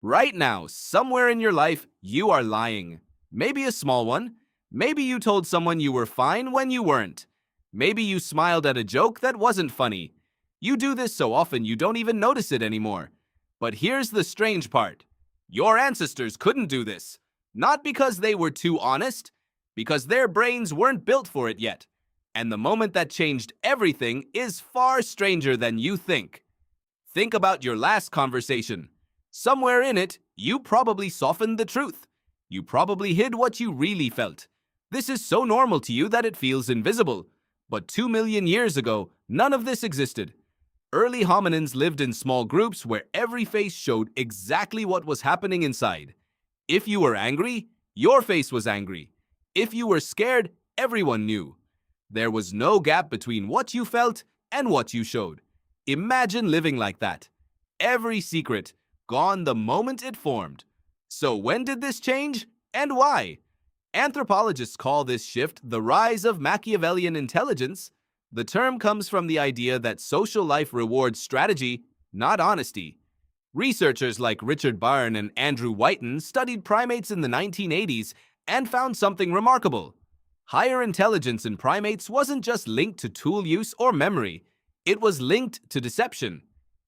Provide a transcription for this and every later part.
Right now, somewhere in your life, you are lying. Maybe a small one. Maybe you told someone you were fine when you weren't. Maybe you smiled at a joke that wasn't funny. You do this so often you don't even notice it anymore. But here's the strange part. Your ancestors couldn't do this. Not because they were too honest, because their brains weren't built for it yet. And the moment that changed everything is far stranger than you think. Think about your last conversation. Somewhere in it, you probably softened the truth. You probably hid what you really felt. This is so normal to you that it feels invisible. But 2 million years ago, none of this existed. Early hominins lived in small groups where every face showed exactly what was happening inside. If you were angry, your face was angry. If you were scared, everyone knew. There was no gap between what you felt and what you showed. Imagine living like that. Every secret gone the moment it formed. So when did this change and why? Anthropologists call this shift the rise of Machiavellian intelligence. The term comes from the idea that social life rewards strategy, not honesty. Researchers like Richard Byrne and Andrew Whiten studied primates in the 1980s and found something remarkable. Higher intelligence in primates wasn't just linked to tool use or memory, it was linked to deception.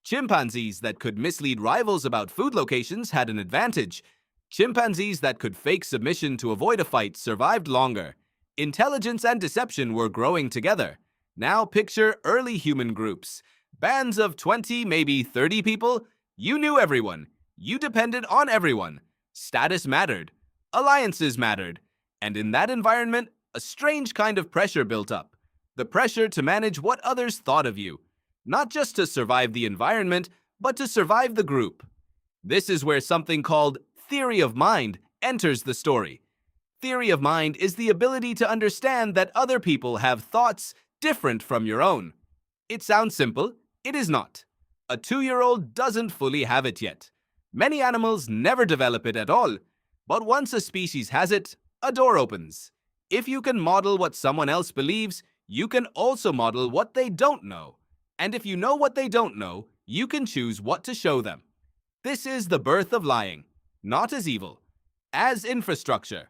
Chimpanzees that could mislead rivals about food locations had an advantage. Chimpanzees that could fake submission to avoid a fight survived longer. Intelligence and deception were growing together. Now picture early human groups. Bands of 20, maybe 30 people. You knew everyone. You depended on everyone. Status mattered. Alliances mattered. And in that environment, a strange kind of pressure built up. The pressure to manage what others thought of you. Not just to survive the environment, but to survive the group. This is where something called theory of mind enters the story. Theory of mind is the ability to understand that other people have thoughts different from your own. It sounds simple. It is not. A 2-year-old doesn't fully have it yet. Many animals never develop it at all. But once a species has it, a door opens. If you can model what someone else believes, you can also model what they don't know. And if you know what they don't know, you can choose what to show them. This is the birth of lying, not as evil, as infrastructure.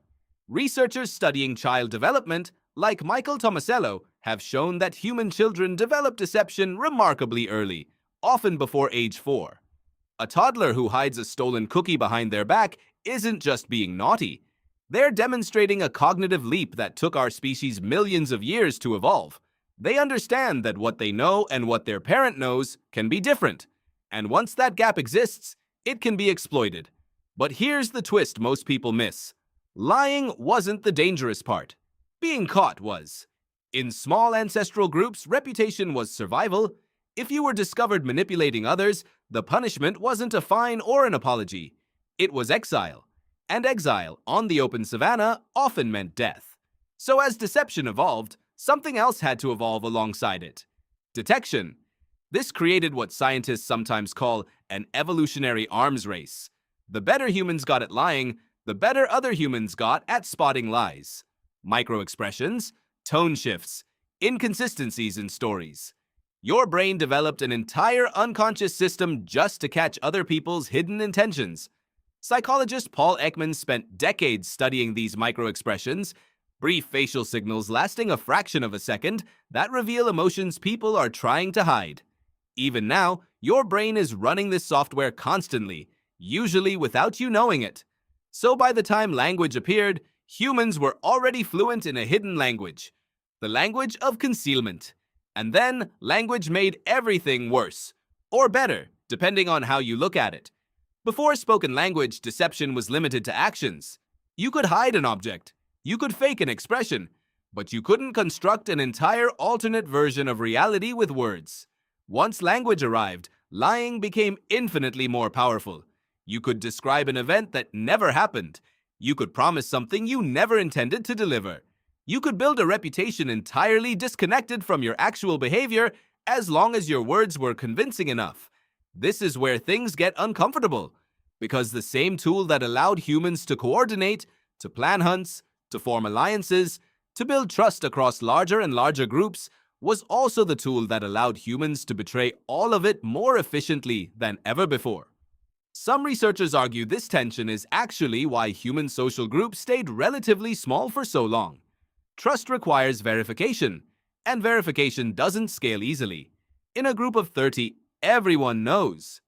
Researchers studying child development, like Michael Tomasello, have shown that human children develop deception remarkably early, often before age 4. A toddler who hides a stolen cookie behind their back isn't just being naughty. They're demonstrating a cognitive leap that took our species millions of years to evolve. They understand that what they know and what their parent knows can be different. And once that gap exists, it can be exploited. But here's the twist most people miss. Lying wasn't the dangerous part. Being caught was. In small ancestral groups, reputation was survival. If you were discovered manipulating others, the punishment wasn't a fine or an apology. It was exile. And exile on the open savanna often meant death. So as deception evolved, something else had to evolve alongside it. Detection. This created what scientists sometimes call an evolutionary arms race. The better humans got at lying, the better other humans got at spotting lies. Microexpressions, tone shifts, inconsistencies in stories. Your brain developed an entire unconscious system just to catch other people's hidden intentions. Psychologist Paul Ekman spent decades studying these microexpressions, brief facial signals lasting a fraction of a second that reveal emotions people are trying to hide. Even now, your brain is running this software constantly, usually without you knowing it. So by the time language appeared, humans were already fluent in a hidden language, the language of concealment. And then, language made everything worse, or better, depending on how you look at it. Before spoken language, deception was limited to actions. You could hide an object. You could fake an expression, but you couldn't construct an entire alternate version of reality with words. Once language arrived, lying became infinitely more powerful. You could describe an event that never happened. You could promise something you never intended to deliver. You could build a reputation entirely disconnected from your actual behavior as long as your words were convincing enough. This is where things get uncomfortable, because the same tool that allowed humans to coordinate, to plan hunts, to form alliances, to build trust across larger and larger groups, was also the tool that allowed humans to betray all of it more efficiently than ever before. Some researchers argue this tension is actually why human social groups stayed relatively small for so long. Trust requires verification, and verification doesn't scale easily. In a group of 30, everyone knows.